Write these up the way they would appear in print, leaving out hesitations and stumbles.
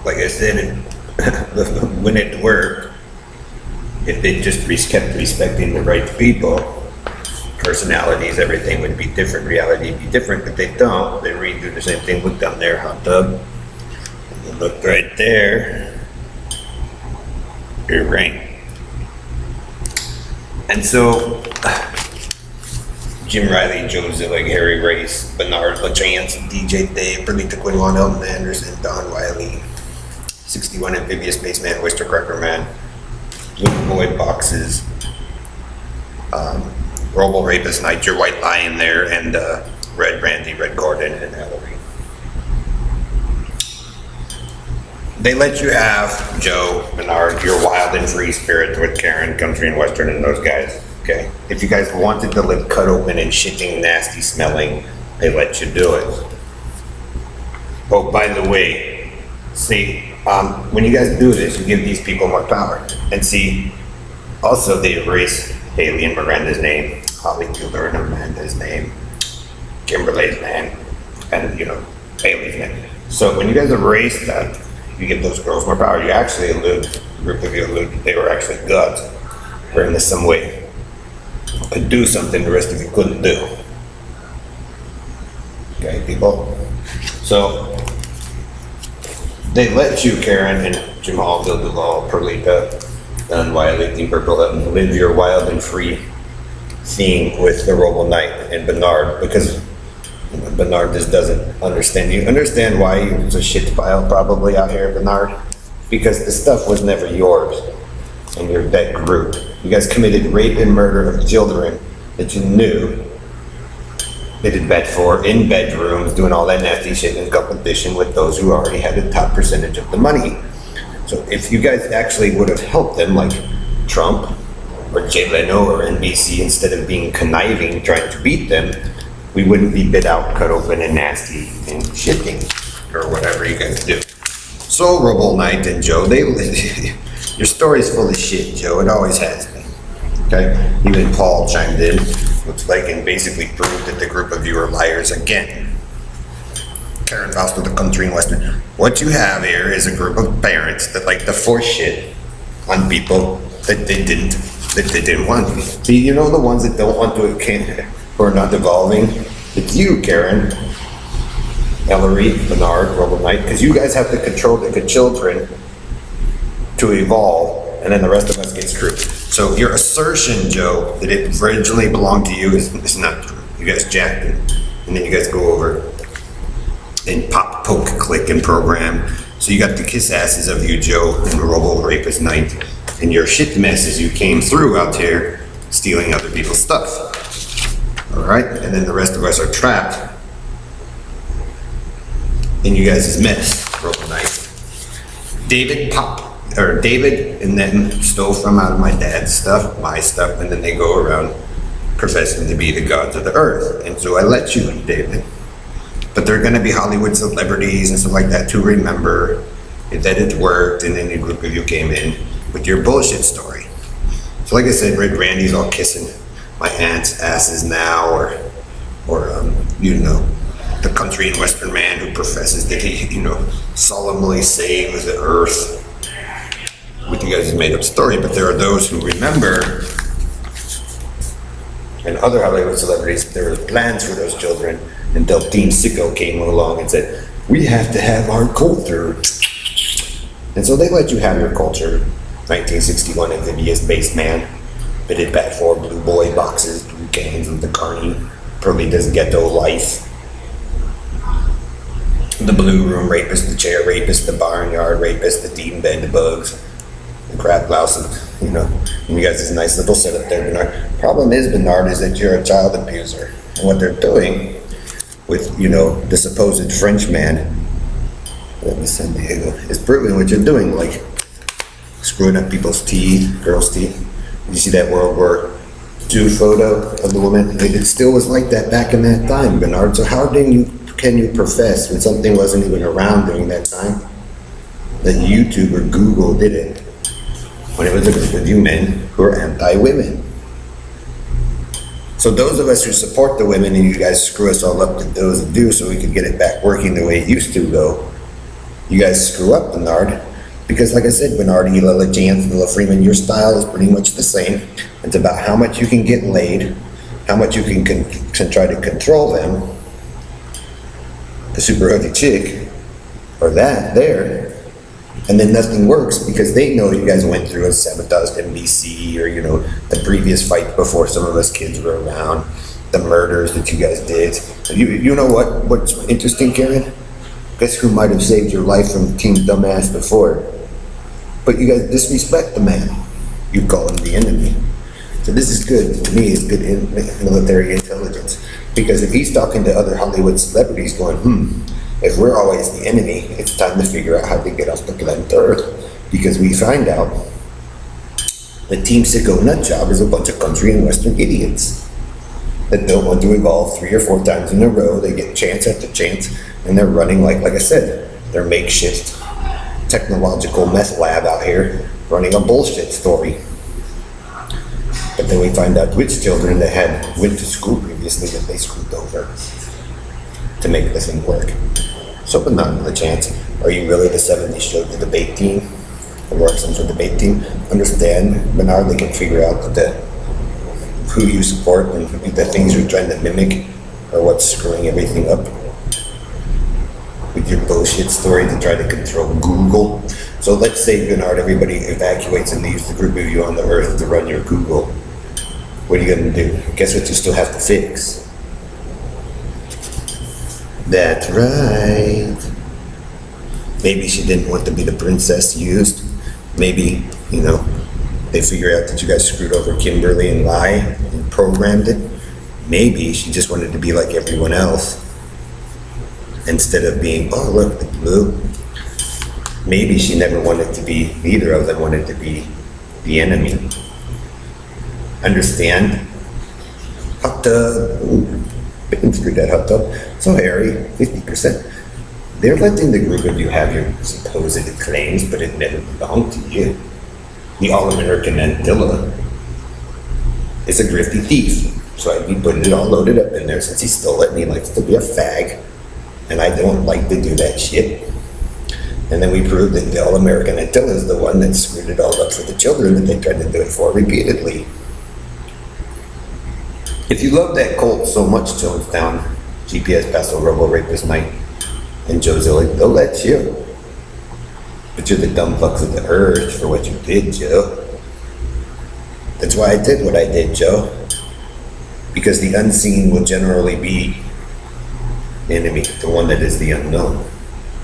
like I said, when it worked, if they just kept respecting the right people, personalities, everything would be different, reality would be different, but they don't. They redo the same thing. Look down there, hot tub. You look right there, you're right. And so, Jim Riley, Joe Zillig, Harry Race, Bernard LaChance, DJ Dave, Perlita Quinlan, Elton Anderson, Don Wiley, 61 Amphibious Spaceman, Oyster Cracker Man, Blue Boy Boxes, Robo Rapist Knight, your White Lion there, and Red Randy, Red Gordon, and Ellery. They let you have, Joe, Bernard, your wild and free spirit with Karen, Country and Western, and those guys. Okay? If you guys wanted to live cut open and shitting, nasty smelling, they let you do it. Oh, by the way, see, when you guys do this, you give these people more power. And see, also they erase Haley and Miranda's name, Holly Tudor and Amanda's name, Kimberly's name, and, you know, Haley's name. So when you guys erase that, you give those girls more power. You actually allude, a group of you allude, they were actually gods, or in some way could do something the rest of you couldn't do. Okay, people? So, they let you, Karen and Jamal, Bill Duvall, Perlita, Don Wiley, Team Purple, live your wild and free theme with the Robo Knight and Bernard, because Bernard just doesn't understand. You understand why he was a shit pile probably out here, Bernard? Because the stuff was never yours and you're that group. You guys committed rape and murder of children that you knew they did bed for in bedrooms, doing all that nasty shit in competition with those who already had the top percentage of the money. So if you guys actually would have helped them, like Trump or Jay Leno or NBC, instead of being conniving, trying to beat them, we wouldn't be bit out, cut open, and nasty and shitting, or whatever you guys do. So, Robo Knight and Joe, your story's full of shit, Joe. It always has been. Okay? Even Paul chimed in, looks like, and basically proved that the group of you are liars again. Karen Fausto, the Country and Western. What you have here is a group of parents that like to force shit on people that they didn't want. See, you know the ones that don't want to, who are not evolving? It's you, Karen, Ellery, Bernard, Robo Knight, because you guys have to control the children to evolve, and then the rest of us get screwed. So your assertion, Joe, that it originally belonged to you is not true. You guys jacked it, and then you guys go over and pop, poke, click, and program. So you got the kiss asses of you, Joe, and Robo Rapist Knight, and your shit messes you came through out here stealing other people's stuff. All right, and then the rest of us are trapped in you guys' mess, Robo Knight. David and them stole from out of my dad's stuff, my stuff, and then they go around professing to be the gods of the earth. And so I let you, David. But they're gonna be Hollywood celebrities and stuff like that to remember that it worked, and then a group of you came in with your bullshit story. So like I said, Red Randy's all kissing my aunt's asses now, or you know, the Country and Western man who professes that he, you know, solemnly saves the earth with you guys' made up story. But there are those who remember, and other Hollywood celebrities, there were plans for those children until Team Sicko came along and said, we have to have our culture. And so they let you have your culture. 1961 Amphibious Spaceman, fitted back for Blue Boy Boxes, Blue Cans with the Carney, Perlita's Ghetto Life, the Blue Room Rapist, the Chair Rapist, the Barnyard Rapist, the Team Bed Bugs, the Crab Blouse, and, you know, and you guys this nice little setup there, Bernard. Problem is, Bernard, is that you're a child abuser. And what they're doing with, you know, the supposed French man, San Diego, is proving what you're doing, like screwing up people's teeth, girls' teeth. You see that World War II photo of the woman? It still was like that back in that time, Bernard. So how can you profess when something wasn't even around during that time that YouTube or Google did it, when it was a group of you men who are anti-women? So those of us who support the women, and you guys screw us all up to those that do, so we could get it back working the way it used to go, You guys screw up, Bernard. Because like I said, Bernard, Hila, Jans, Villa Freeman, your style is pretty much the same. It's about how much you can get laid, how much you can try to control them. The super healthy chick, or that there, and then nothing works because they know you guys went through a sabotaged NBC, or the previous fight before some of us kids were around, the murders that you guys did. You know what's interesting, Karen? Guess who might have saved your life from Team Dumbass before? But you guys disrespect the man. You call him the enemy. So this is good, to me, it's good in military intelligence. Because if he's talking to other Hollywood celebrities going, if we're always the enemy, it's time to figure out how to get off the planet Earth. Because we find out that Team Sicko Nutjob is a bunch of country and western idiots that don't want to evolve 3 or 4 times in a row. They get chance after chance, and they're running like I said, their makeshift technological meth lab out here running a bullshit story. But then we find out which children that went to school previously that they screwed over to make this thing work. So Bernard, the chance, are you really the 70s show the debate team? Or work some sort of debate team? Understand, Bernard, they can figure out who you support and the things you're trying to mimic are what's screwing everything up with your bullshit story to try to control Google. So let's say, Bernard, everybody evacuates and leaves the group of you on the earth to run your Google. What are you gonna do? Guess what you still have to fix? That's right. Maybe she didn't want to be the princess used. Maybe, they figure out that you guys screwed over Kimberly and Lai and programmed it. Maybe she just wanted to be like everyone else instead of being, oh look, the blue. Maybe she never wanted to be, neither of them wanted to be the enemy. Understand? Hot tub. Ooh, been through that hot tub. So Harry, 50%. They're letting the group of you have your supposed claims, but it never belonged to you. The All-American Antilla is a grifty thief. So I'd be putting it all loaded up in there since he stole it and he likes to be a fag. And I don't like to do that shit. And then we proved that the All-American Antilla is the one that screwed it all up for the children that they tried to do it for repeatedly. If you love that cult so much, Jonestown, GPS Paso Robo Rapist Mike, and Joe Zilli, they'll let you. But you're the dumb fucks of the earth for what you did, Joe. That's why I did what I did, Joe. Because the unseen will generally be the enemy, the one that is the unknown.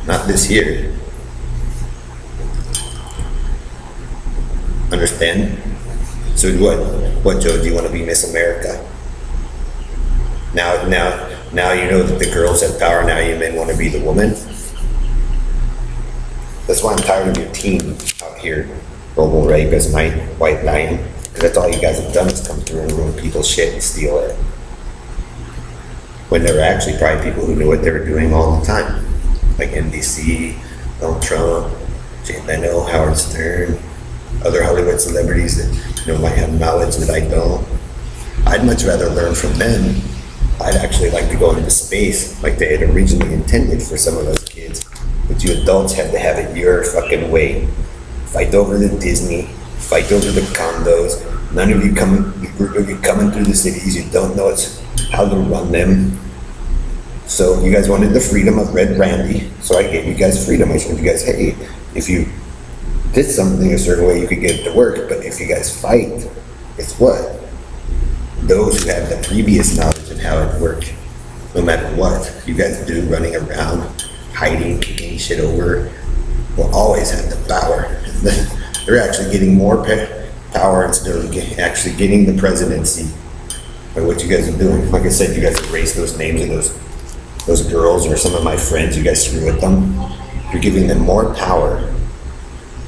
Not this here. Understand? So what, Joe, do you want to be Miss America? Now you know that the girls have power, now you men want to be the woman? That's why I'm tired of your team out here. Robo Rapist, Knight, White Lion. Because that's all you guys have done is come through and ruin people's shit and steal it. When there were actually probably people who knew what they were doing all the time. Like NBC, Donald Trump, Jay Leno, Howard Stern, other Hollywood celebrities that might have knowledge that I don't. I'd much rather learn from them. I'd actually like to go into space like they had originally intended for some of those kids. But you adults have to have it your fucking way. Fight over the Disney, fight over the condos. None of you coming through the cities, you don't know how to run them. So you guys wanted the freedom of Red Randy, so I gave you guys freedom. I showed you guys, hey, if you did something a certain way, you could get it to work, but if you guys fight, it's what? Those who have the previous knowledge of how it worked, no matter what you guys do, running around, hiding, kicking shit over, will always have the power. They're actually getting more power instead of actually getting the presidency by what you guys are doing. Like I said, you guys erase those names of those girls or some of my friends, you guys screw with them. You're giving them more power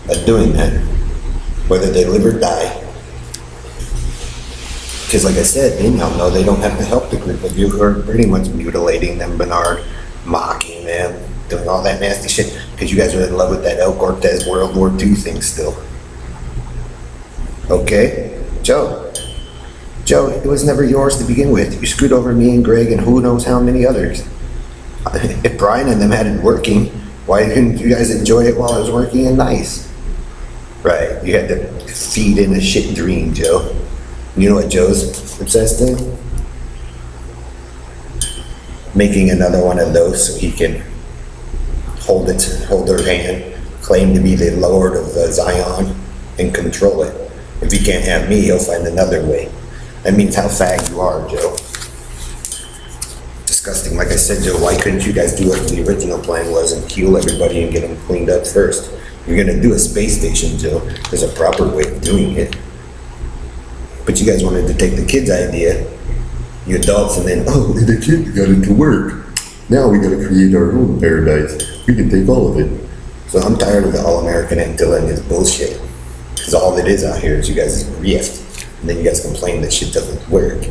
by doing that, whether they live or die. Because like I said, they now know they don't have to help the group of you who are pretty much mutilating them, Bernard, mocking them, doing all that nasty shit, because you guys are in love with that El Cortez World War II thing still. Okay? Joe, it was never yours to begin with. You screwed over me and Greg and who knows how many others. If Brian and them had it working, Why didn't you guys enjoy it while I was working in NICE? Right, you had to feed in a shit dream, Joe. You know what Joe's obsessed in? Making another one of those so he can hold her hand, claim to be the Lord of Zion, and control it. If he can't have me, he'll find another way. That means how fag you are, Joe. Disgusting. Like I said, Joe, why couldn't you guys do what the original plan was and heal everybody and get them cleaned up first? You're gonna do a space station, Joe. There's a proper way of doing it. But you guys wanted to take the kids' idea, you adults, and then, oh, the kids got it to work. Now we gotta create our own paradise. We can take all of it. So I'm tired of the all-American Antilla and this bullshit. Because all it is out here is you guys rift. And then you guys complain that shit doesn't work.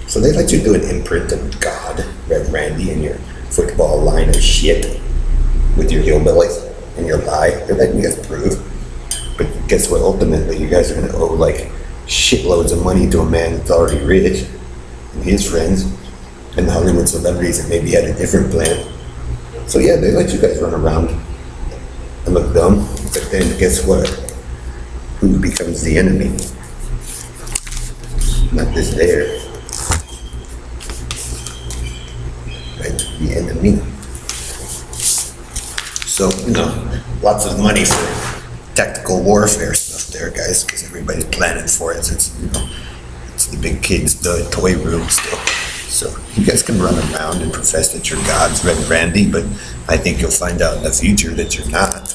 So they let you do an imprint of God, Red Randy, and your football line of shit with your hillbillies and your lie. They're letting you guys prove. But guess what? Ultimately, you guys are gonna owe like shitloads of money to a man that's already rich and his friends and the Hollywood celebrities that maybe had a different plan. So yeah, they let you guys run around and look dumb. But then guess what? Who becomes the enemy? Not this there. Right? The enemy. So, lots of money for tactical warfare stuff there, guys, because everybody's planning for it. Since, it's the big kids' toy room still. So you guys can run around and profess that you're God's Red Randy, but I think you'll find out in the future that you're not.